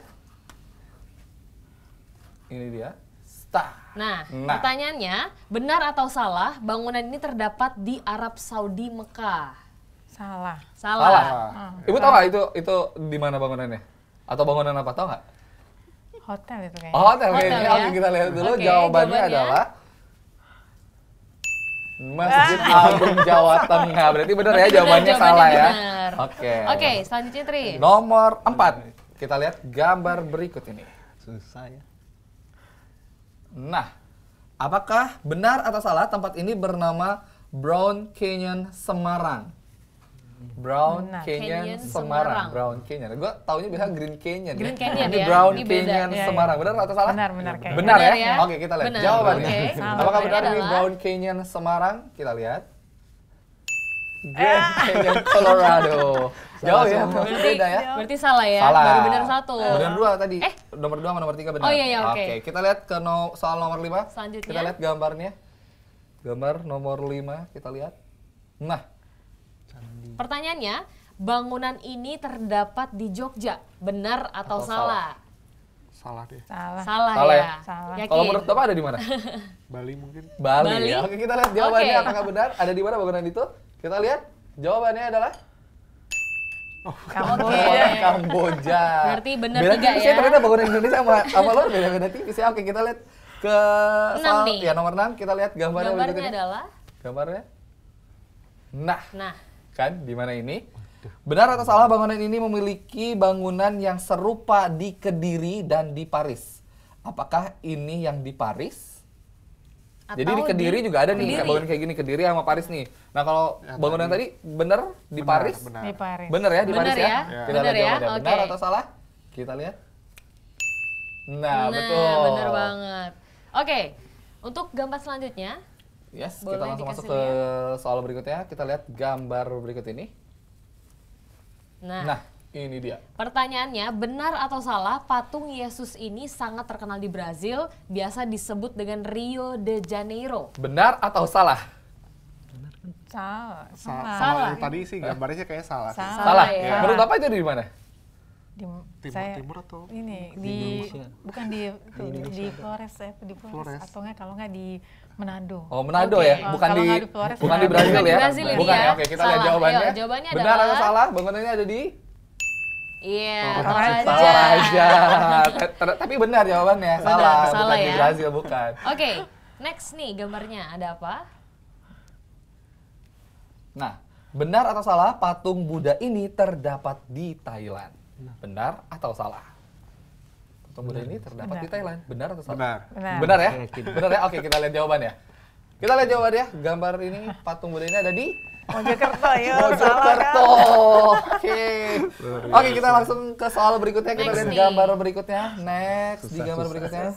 Ini dia. Star. Nah, pertanyaannya, benar atau salah bangunan ini terdapat di Arab Saudi Mekah? Salah. Salah. Ibu tahu nggak itu di mana bangunannya? Atau bangunan apa, tahu nggak? Hotel itu kayaknya. Oh, hotel kayaknya. ya? Oke, kita lihat dulu. Jawabannya adalah Masjid Agung Jawa Tengah. Berarti benar ya, jawabannya salah ya. Oke, selanjutnya Tri. Nomor 4. Kita lihat gambar berikut ini. Susah ya. Nah, apakah benar atau salah tempat ini bernama Brown Canyon Semarang? Brown Canyon Semarang. Brown Canyon. Gue taunya biasa Green Canyon. Green Canyon ini ya. Brown Ini Canyon Semarang. Benar atau salah? Benar kayaknya. Benar ya? ya? Oke, kita lihat jawabannya. Apakah benar ini adalah Brown Canyon Semarang? Kita lihat. Grand Canyon Colorado. Jauh ya, beda ya. Berarti salah ya? Salah. Baru benar 1. Benar 2 tadi. Nomor 2 sama nomor 3 benar. Oh iya, oke. Oke, kita lihat ke soal nomor 5. Selanjutnya. Kita lihat gambarnya. Gambar nomor 5, kita lihat. Nah, pertanyaannya, bangunan ini terdapat di Jogja. Benar atau salah? Salah deh. Salah ya? ya? Salah. Yakin? Kalau menurut Bapak ada di mana? Bali mungkin. Bali ya. Oke, kita lihat jawabannya Oke. apakah benar. Ada di mana bangunan itu? Kita lihat. Jawabannya adalah Kamboja. Berarti benar beda 3 tipis ya? Ternyata bangunan Indonesia sama luar beda tipis ya. Oke, kita lihat ke 6 soal nih. ya nomor 6. Kita lihat gambarnya berikut Gambarnya ini. adalah? Gambarnya. Nah, Nah, kan di mana ini? Benar atau salah bangunan ini memiliki bangunan yang serupa di Kediri dan di Paris? Apakah ini yang di Paris? atau Jadi di Kediri juga ada nih, Kediri. bangunan kayak gini, Kediri sama Paris nih. Nah kalau bangunan tadi benar di Paris? Benar. Di Paris. Benar ya di Benar Paris ya? ya? Kita Benar lihat ya? jawabannya. Oke. Benar atau salah? Kita lihat. Nah, betul. Benar banget. Oke, untuk gambar selanjutnya. Yes, Boleh kita langsung masuk dikasih ke soal berikutnya. Kita lihat gambar berikut ini. Nah, ini dia. Pertanyaannya, benar atau salah patung Yesus ini sangat terkenal di Brazil, biasa disebut dengan Rio de Janeiro? Benar atau salah? Salah. Salah. Tadi sih gambarnya kayak salah. Salah. Ya. Menurut Bapak itu di mana? Timur atau ini bukan di Flores ya, di Flores atau enggak kalau enggak di Manado. Oh, Manado ya? Bukan di Flores, bukan di Brazil ya? Brazil ini Bukan ya. ya? Oke, kita lihat Salah. jawabannya. Ayo, jawabannya Benar adalah atau salah? Bangunannya ada di Iya, Toraja. Toraja. Tapi benar jawabannya. Salah, salah bukan di ya. Brazil, bukan. Oke, next nih gambarnya ada apa? Nah, benar atau salah patung Buddha ini terdapat di Thailand? Benar atau salah? Patung Buddha ini terdapat di Thailand. Benar atau salah? Benar. Benar ya? Benar ya? Oke, kita lihat jawabannya. Kita lihat jawabannya. Gambar ini patung Buddha ini ada di Mojokerto ya. Mojokerto. Oke, kita langsung ke soal berikutnya. Kita lihat gambar berikutnya. Next, di gambar berikutnya.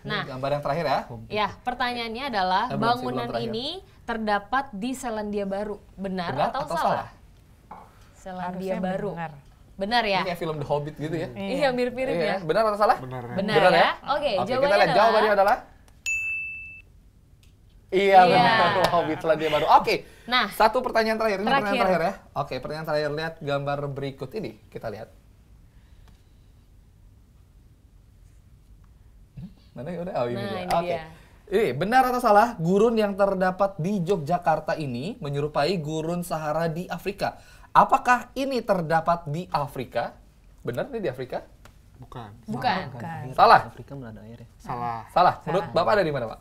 Nah, gambar yang terakhir ya. Ya, pertanyaannya adalah Belum bangunan terakhir. ini terdapat di Selandia Baru. Benar atau salah? Selandia Harusnya Baru. benar. Benar ya? Ini kayak film The Hobbit gitu ya. Iya, mirip-mirip Iya, ya. benar atau salah? Benar. Benar ya? Oke, Oke, jawabannya kita lihat jawabannya adalah Iya, benar. Hobbit Selandia Baru. Oke. Nah, Satu pertanyaan terakhir. Ini terakhir. pertanyaan terakhir ya. Oke, pertanyaan terakhir. Lihat gambar berikut ini. Kita lihat. Mana ya udah? Oh, ini dia. ini Oke. dia. Ini benar atau salah? Gurun yang terdapat di Yogyakarta ini menyerupai gurun Sahara di Afrika. Apakah ini terdapat di Afrika? Benar ini di Afrika? Bukan. Bukan. Salah. Afrika mana ada air ya? Salah. Menurut Bapak ada di mana, Pak?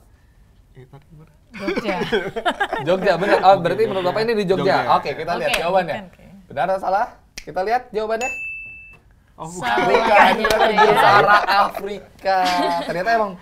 Tadi gimana? Jogja. Jogja, benar. Oh, berarti menurut Bapak ini di Jogja. Jogja. Oke, kita lihat Oke, jawabannya. bukan, kayaknya. Benar atau salah? Kita lihat jawabannya. Oh, Salah. Bukan, ternyata gurun Sahara Afrika. Ternyata emang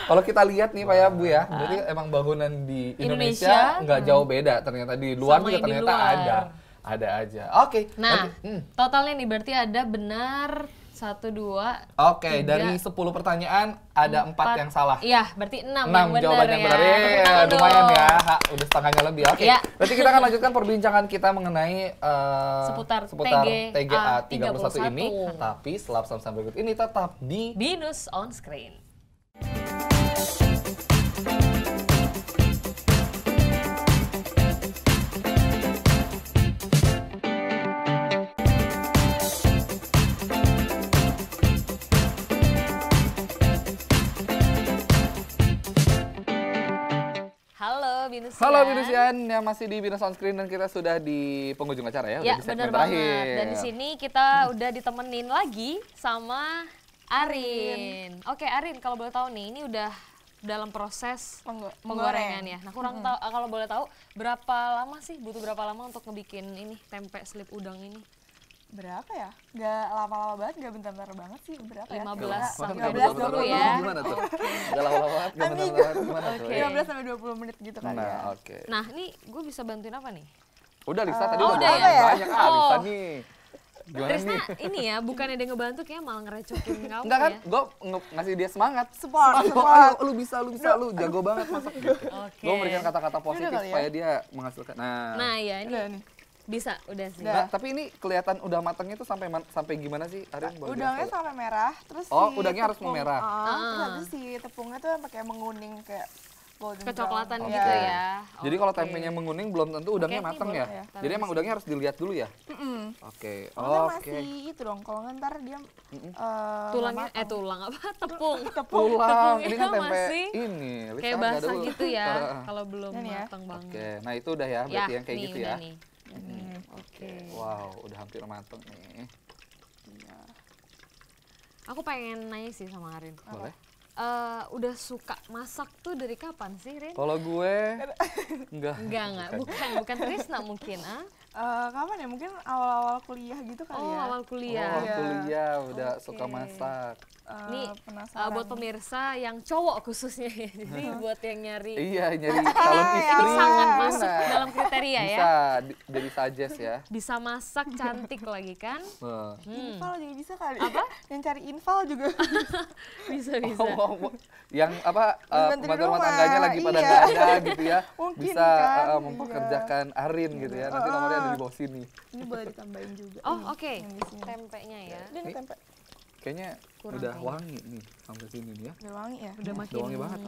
kalau kita lihat nih Pak ya Bu ya, berarti emang bangunan di Indonesia nggak jauh beda. Ternyata di luar Sama juga yang di ternyata luar. ada aja. Oke. Nah, nanti- totalnya nih berarti ada benar 1, 2, Oke, 3, dari 10 pertanyaan ada 4 yang salah. Iya, berarti 6 6 yang jawaban yang benar. Tepuk tangan Lumayan dong. ya. Udah setengahnya lebih. Oke. Ya. Berarti kita akan lanjutkan perbincangan kita mengenai Seputar TGA 31 31 ini. Tapi setelah pesan berikut ini tetap di Binus on Screen. Halo Binusian. Halo Binusian yang masih di Binus on Screen dan kita sudah di penghujung acara ya. Ya, udah di segmen benar terakhir. banget. Dan di sini kita udah ditemenin lagi sama Arin. Oke, Arin, kalau boleh tahu nih, ini udah dalam proses penggorengan ya. Nah, kurang tahu kalau boleh tahu berapa lama sih, butuh berapa lama untuk ngebikin ini tempe selip udang ini? Berapa ya? Gak lama-lama banget, gak bentar-bentar banget sih. Berapa ya? 15 sampai 20 ya. Gimana tuh? Gak lama-lama banget, gak bentar-bentar gimana tuh? 15 sampai 20 menit gitu kali ya. Oke. Nah, ini gue bisa bantuin apa nih? Udah Lisa tadi udah udah ya? banyak Lisa nih. Gimana Trisna nih? ini ya, bukannya dia ngebantu kayak malah ngerecokin kamu. Enggak kan, ya? gue ngasih dia semangat. Support. Ayo, lu bisa, lu jago banget masak. Gue memberikan kata-kata positif ya? supaya dia menghasilkan. Nah ya ini bisa, udah sih. Nah, tapi ini kelihatan udah matangnya tuh sampai gimana sih, Arin? Udangnya sampai merah, terus udangnya harus memerah. Terus habis si tepungnya tuh pakai menguning kayak golden kecoklatan brown. gitu ya. Jadi kalau tempenya menguning belum tentu udangnya matang ya? Jadi emang udangnya harus dilihat dulu ya? Oke. Masih itu dong, kalau ntar dia tulangnya tulang apa? Tepung. Tulang. Ini kan tempe masih ini. kayak basah gitu ya kalau belum matang banget. Oke. Nah, itu udah ya, berarti yang kayak gitu ya. Oke. Wow, udah hampir matang nih. Aku pengen nanya sih sama Arin. Boleh? Udah suka masak tuh dari kapan sih, Rin? Kalau gue enggak. Bukan Trisna mungkin, kapan ya? Mungkin awal-awal kuliah gitu kali ya. Awal kuliah. Awal kuliah udah suka masak. Nih, buat pemirsa yang cowok khususnya ya. Jadi buat yang nyari. Iya, nyari calon istri. Sangat masuk dalam kriteria ya. Bisa, jadi suggest ya. Bisa masak, cantik lagi kan? Infal juga bisa kali. Apa? Yang cari infal juga. Bisa. Yang apa, pembantu rumah tangganya lagi pada nggak ada gitu ya. Mungkin bisa kan, mempekerjakan Arin gitu ya. Nanti nomornya ada di bawah sini. Ini boleh ditambahin juga. Oh, oke. Tempenya ya. Ini tempe. Kayaknya udah wangi nih sampai sini nih ya. Udah wangi ya? Udah makin wangi banget.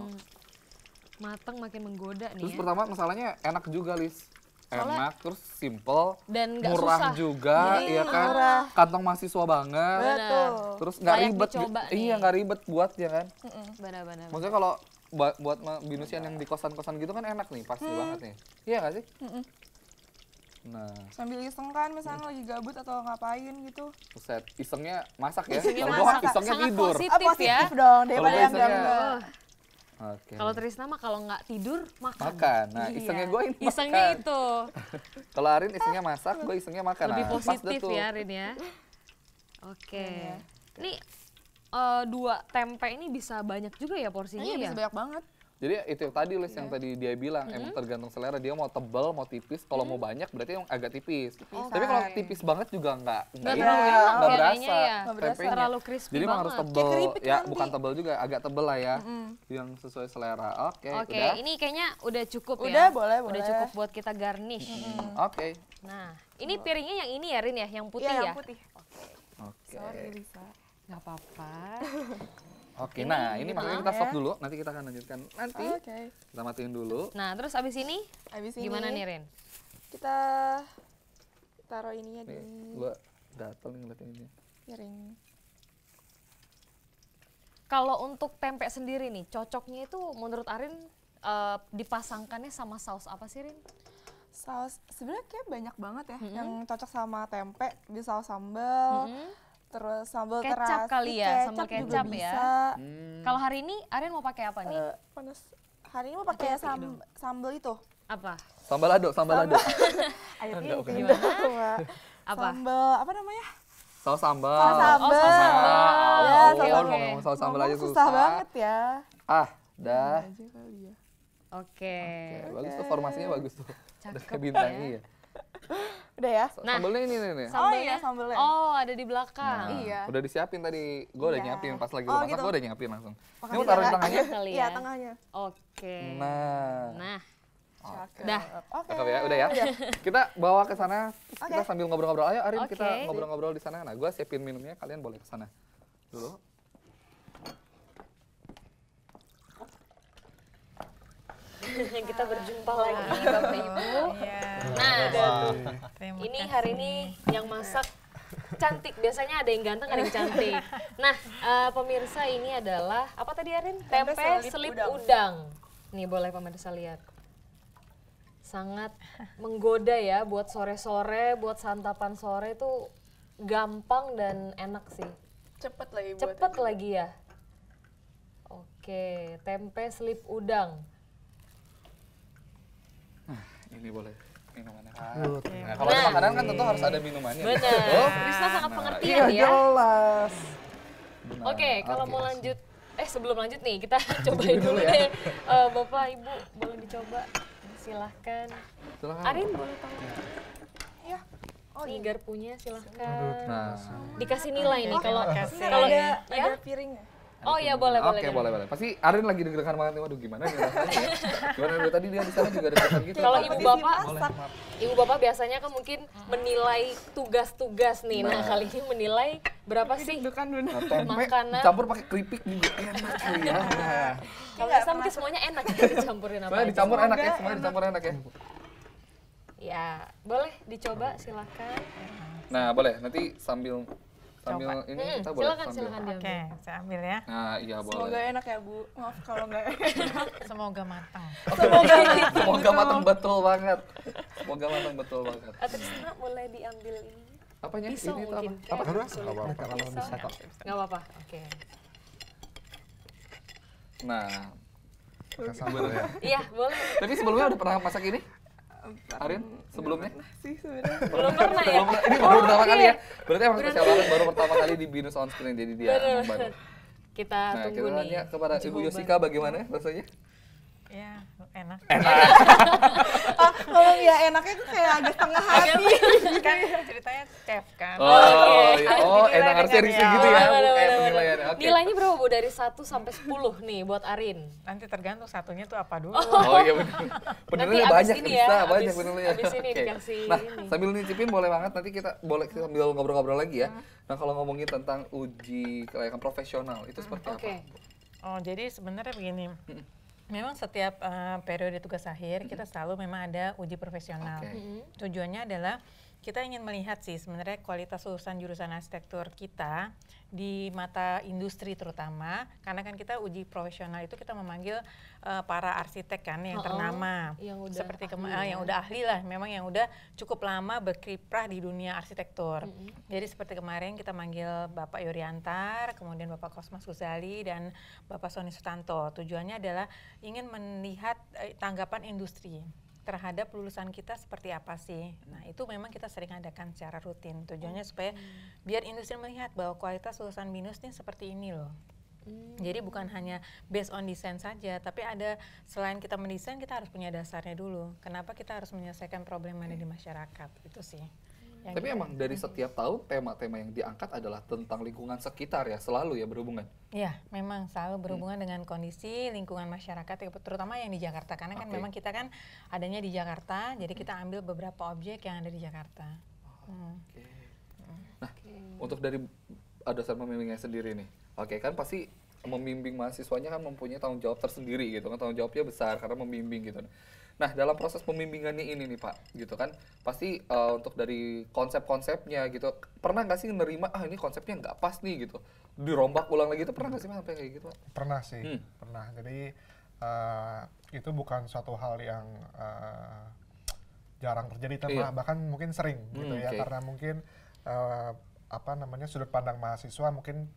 Matang, makin menggoda nih. Terus ya. pertama masalahnya enak juga, Lis. Enak, terus simple, dan gak murah susah juga, iya kan? Murah. Kantong mahasiswa banget. Betul. Terus nggak Layak ribet, dicoba iya nggak ribet buatnya kan? Benar-benar. Maksudnya kalau buat binusian yang di kosan-kosan gitu kan enak nih, pasti banget nih. Iya nggak sih? Nah, sambil iseng kan, misalnya lagi gabut atau ngapain gitu. Buset, isengnya masak ya? Isengnya Kalau masak. gua isengnya Sangat tidur. Positif dong, daripada yang enggak. Oke. Kalau Trisna mah kalau nggak tidur makan. Nah, isengnya gue ini makan. Isengnya itu. Kalau Arin isengnya masak, gue isengnya makan. Lebih positif ya, Arin ya. Oke. Ini 2 tempe ini bisa banyak juga ya porsinya ya? Iya, bisa banyak banget. Jadi itu tadi Lis yang tadi dia bilang, emang tergantung selera, dia mau tebal, mau tipis. Kalau mau banyak berarti yang agak tipis. Tapi kalau tipis banget juga nggak berasa. Tempenya. Terlalu crispy. Jadi emang harus tebal, ya bukan tebal juga, agak tebal lah ya, yang sesuai selera. Oke, udah. Ini kayaknya udah cukup ya. Udah, boleh. Udah cukup buat kita garnish. Oke. Nah, ini piringnya yang ini ya, Rin ya, yang putih ya? ya? Yang putih. Oke. Sorry, Lisa. Nggak apa-apa. Oke, nah ini makanya kita stop dulu, nanti kita akan lanjutkan nanti. Kita matiin dulu. Nah, terus abis ini gimana nih, Rin? Kita taruh ininya di... Gua gatel nih ngeliatin ini. Piring. Kalau untuk tempe sendiri nih, cocoknya itu menurut Arin dipasangkannya sama saus apa sih, Rin? Saus, sebenarnya kayak banyak banget ya yang cocok sama tempe, di saus sambal. Terus sambal terasi, kecap kali ya, sambal kecap ya. Kalau hari ini Arin mau pakai apa nih? Hari ini mau pakai sambal itu. Apa? Sambal lado. Ayo gimana? Apa? Sambal apa namanya? Saus sambal. Ya, saus sambal aja susah banget ya. Dah. Oke. Bagus tuh, formasinya bagus tuh. Udah kayak bintangnya ya. Udah ya? Sambalnya ini nih. Sambalnya. Oh, ada di belakang. Iya. Udah disiapin tadi. Gue udah nyiapin pas lagi lu masak, gue udah nyiapin langsung. Ini mau Makasih taruh di tengahnya? Iya, tengahnya. Oke. Nah. Dah. Cakep ya, udah ya. Kita bawa ke sana, kita sambil ngobrol-ngobrol. Ayo Arin, kita ngobrol-ngobrol di sana. Nah, gue siapin minumnya, kalian boleh ke sana dulu. Kita berjumpa lagi Bapak Ibu. Nah, ini hari ini yang masak cantik. Biasanya ada yang ganteng, ada yang cantik. Nah, pemirsa ini adalah apa tadi Arin? Tempe selip udang. Nih boleh pemirsa lihat. Sangat menggoda ya buat sore-sore, buat santapan sore itu gampang dan enak sih. Cepet lagi. Cepet lagi ya. Oke, tempe selip udang. Ini boleh minumannya. Nah, kalau ada makanan kan tentu harus ada minumannya. Benar. Krisna sangat pengertian ya. Jelas. Oke, kalau mau lanjut, sebelum lanjut nih kita cobain dulu deh. Bapak, Ibu boleh dicoba. Silahkan. Arin boleh tahu? Ya. Nih garpunya silahkan. Nah, dikasih nilai nih kalau ada piringnya. Oh iya boleh. Oke, boleh. Pasti Arin lagi deg-degan banget nih. Waduh, gimana nih rasanya ya? Gimana dari tadi dia di sana juga deg-degan gitu. Kalau ibu bapak biasanya kan mungkin menilai tugas-tugas nih. Nah, kali ini menilai berapa sih makanan campur pakai keripik juga enak ya. Kalau Krisna mungkin semuanya enak dicampurin apa? Semuanya dicampur enak ya, semuanya dicampur enak ya. Ya, boleh dicoba silakan. Nah, boleh. Nanti sambil ini kita boleh silakan diambil. Oke, saya ambil ya. Nah, iya boleh. Semoga enak ya, Bu. Maaf kalau nggak enak. Semoga matang. Semoga matang betul banget. Semoga matang betul banget. Krisna boleh diambil ini. Apanya? Pisau ini mungkin. apa? Kalau bisa kok. Nggak apa-apa. Oke. Nah. Iya, boleh. Tapi sebelumnya udah pernah masak ini? Arin, sebelumnya? Sih sebenarnya. Belum pernah ya? Ini baru pertama kali ya? Berarti emang spesial banget, baru pertama kali di Binus On Screen, jadi dia baru. Kita tunggu nih. Kita tanya kepada Ibu Yosika bagaimana rasanya? Ya, enak. Kalau ya enaknya tuh kayak agak setengah hati. Kan ceritanya chef kan. Enak harusnya risih gitu ya, kayak penilaian. Nilainya berapa Bu dari 1 sampai 10 nih buat Arin? Nanti tergantung satunya tuh apa dulu. Oh iya benar. Penilaiannya banyak Krista, banyak penilaiannya. Habis ini dikasih Nah, sambil nyicipin boleh banget, nanti kita boleh sambil ngobrol-ngobrol lagi ya. Nah, kalau ngomongin tentang uji kelayakan profesional, itu seperti apa? Oh, jadi sebenarnya begini. Memang setiap periode tugas akhir kita selalu memang ada uji profesional. Tujuannya adalah kita ingin melihat sih sebenarnya kualitas lulusan jurusan arsitektur kita di mata industri terutama, karena kan kita uji profesional itu kita memanggil para arsitek kan yang ternama, yang udah ahli lah, memang yang udah cukup lama berkiprah di dunia arsitektur. Jadi seperti kemarin kita manggil Bapak Yuriantar, kemudian Bapak Kosmas Guzali dan Bapak Sony Sutanto. Tujuannya adalah ingin melihat tanggapan industri terhadap lulusan kita seperti apa sih. Nah, itu memang kita sering adakan secara rutin. Tujuannya supaya biar industri melihat bahwa kualitas lulusan BINUS ini seperti ini loh. Jadi bukan hanya based on desain saja, tapi ada selain kita mendesain, kita harus punya dasarnya dulu. Kenapa kita harus menyelesaikan problem yang ada di masyarakat, itu sih. Tapi emang dari setiap tahun tema-tema yang diangkat adalah tentang lingkungan sekitar ya, selalu ya berhubungan? Iya, memang selalu berhubungan dengan kondisi lingkungan masyarakat, terutama yang di Jakarta. Karena kan memang kita kan adanya di Jakarta, jadi kita ambil beberapa objek yang ada di Jakarta. Nah, untuk dari dasar pembimbingnya sendiri nih, kan pasti membimbing mahasiswanya kan mempunyai tanggung jawab tersendiri gitu kan, tanggung jawabnya besar karena membimbing gitu. Nah, dalam proses pembimbingannya ini nih Pak, gitu kan, pasti untuk dari konsep-konsepnya gitu, pernah nggak sih nerima, ini konsepnya nggak pas nih gitu, dirombak ulang lagi itu pernah nggak sih Pak sampai kayak gitu Pak? Pernah sih, pernah. Jadi itu bukan suatu hal yang jarang terjadi, bahkan mungkin sering gitu ya, karena mungkin sudut pandang mahasiswa mungkin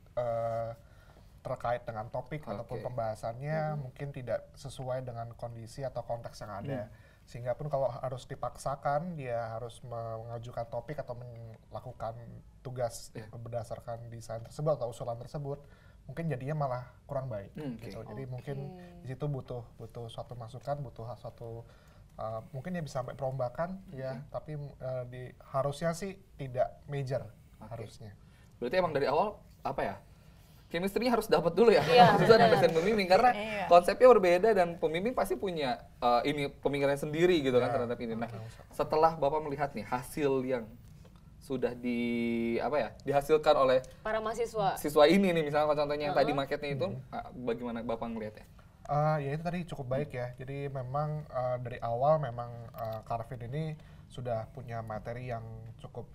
terkait dengan topik ataupun pembahasannya mungkin tidak sesuai dengan kondisi atau konteks yang ada. Sehingga pun kalau harus dipaksakan, dia harus mengajukan topik atau melakukan tugas berdasarkan desain tersebut atau usulan tersebut, mungkin jadinya malah kurang baik. Gitu. Jadi mungkin di situ butuh suatu masukan, butuh suatu mungkin ya bisa sampai perombakan ya, tapi harusnya sih tidak major harusnya. Berarti emang dari awal chemistry-nya harus dapat dulu ya, mahasiswa dan dosen pembimbing, karena konsepnya berbeda dan pembimbing pasti punya pemikiran sendiri gitu kan terhadap ini. Nah, setelah Bapak melihat nih hasil yang sudah dihasilkan oleh para siswa ini nih, misalnya contohnya yang tadi marketnya itu, bagaimana Bapak melihatnya? Ya itu tadi cukup baik ya. Jadi memang dari awal memang Carvin ini sudah punya materi yang cukup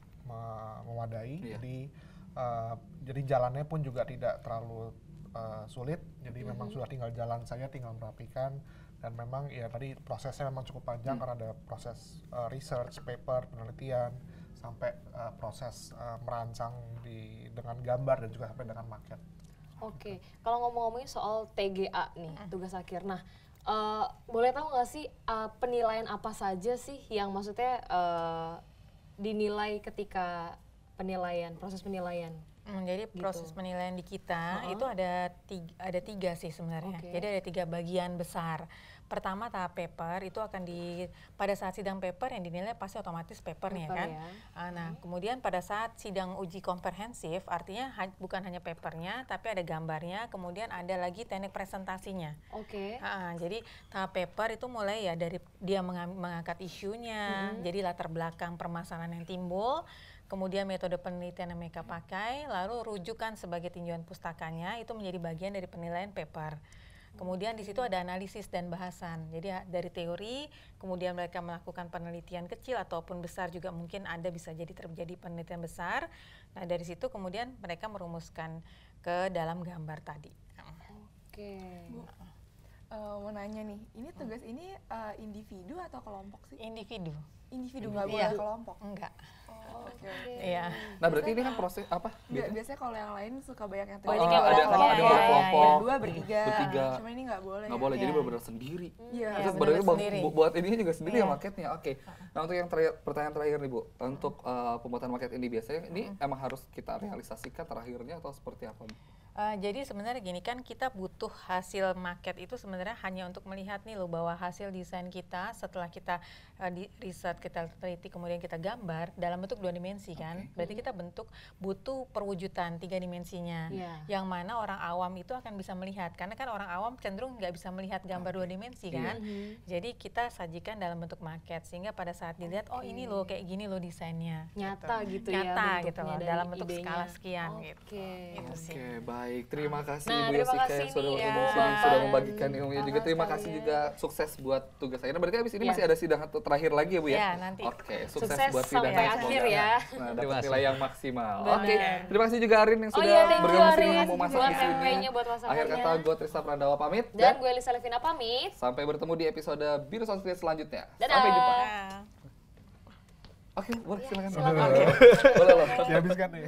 memadai. Jadi jalannya pun juga tidak terlalu sulit. Jadi memang sudah tinggal jalan saja, tinggal merapikan. Dan memang ya tadi prosesnya memang cukup panjang karena ada proses research, paper, penelitian, sampai proses merancang dengan gambar dan juga sampai dengan maket. Oke, kalau ngomong-ngomongin soal TGA nih, tugas akhir. Nah, boleh tahu nggak sih penilaian apa saja sih yang maksudnya dinilai ketika proses penilaian? Jadi proses penilaian di kita itu ada tiga sih sebenarnya. Jadi ada 3 bagian besar. Pertama tahap paper itu akan pada saat sidang paper yang dinilai pasti otomatis papernya kan. Nah kemudian pada saat sidang uji komprehensif artinya bukan hanya papernya tapi ada gambarnya, kemudian ada lagi teknik presentasinya. Jadi tahap paper itu mulai ya dari dia mengangkat isunya, jadi latar belakang permasalahan yang timbul, kemudian metode penelitian yang mereka pakai, lalu rujukan sebagai tinjauan pustakanya itu menjadi bagian dari penilaian paper. Kemudian di situ ada analisis dan bahasan. Jadi dari teori, kemudian mereka melakukan penelitian kecil ataupun besar juga mungkin bisa jadi terjadi penelitian besar. Nah dari situ kemudian mereka merumuskan ke dalam gambar tadi. Bu, mau nanya nih, ini tugas ini individu atau kelompok sih? Individu. Individu nggak boleh kelompok? Enggak. Iya. Nah berarti ini kan proses apa? Biasanya kalau yang lain suka banyak yang ada kelompok, berdua, bertiga. Cuma ini nggak boleh. Nggak boleh, jadi benar-benar sendiri. Iya. Sebenarnya buat ininya juga sendiri ya maketnya. Oke. Nah untuk yang pertanyaan terakhir nih Bu, untuk pembuatan maket ini biasanya ini emang harus kita realisasikan terakhirnya atau seperti apa? Jadi sebenarnya gini kan kita butuh hasil maket itu sebenarnya hanya untuk melihat nih loh bahwa hasil desain kita setelah kita riset, kita teliti, kemudian kita gambar dalam bentuk 2 dimensi kan. Berarti kita butuh perwujudan 3 dimensinya. Yang mana orang awam itu akan bisa melihat karena kan orang awam cenderung nggak bisa melihat gambar 2 dimensi kan. Jadi kita sajikan dalam bentuk maket sehingga pada saat dilihat oh ini loh kayak gini loh desainnya. Nyata gitu ya. Nyata gitu loh dalam bentuk skala sekian gitu. Oke, baik. Terima kasih Bu Yosika yang sudah membagikan ilmunya juga. Terima kasih juga, sukses buat tugas saya. Berarti habis ini masih ada sidang terakhir lagi ya Bu ya? Iya, nanti. Oke, sukses buat sidang sampai akhir ya. Nah, dapat nilai yang maksimal. Oke, terima kasih juga Arin yang sudah bergabung dengan mau masak di sini. Akhir kata gue Trista Prandawa pamit. Dan gue Elisa Levina pamit. Sampai bertemu di episode Binus On Screen selanjutnya. Dadah. Sampai jumpa. Oke, boleh silakan. Boleh loh. Dihabiskan nih.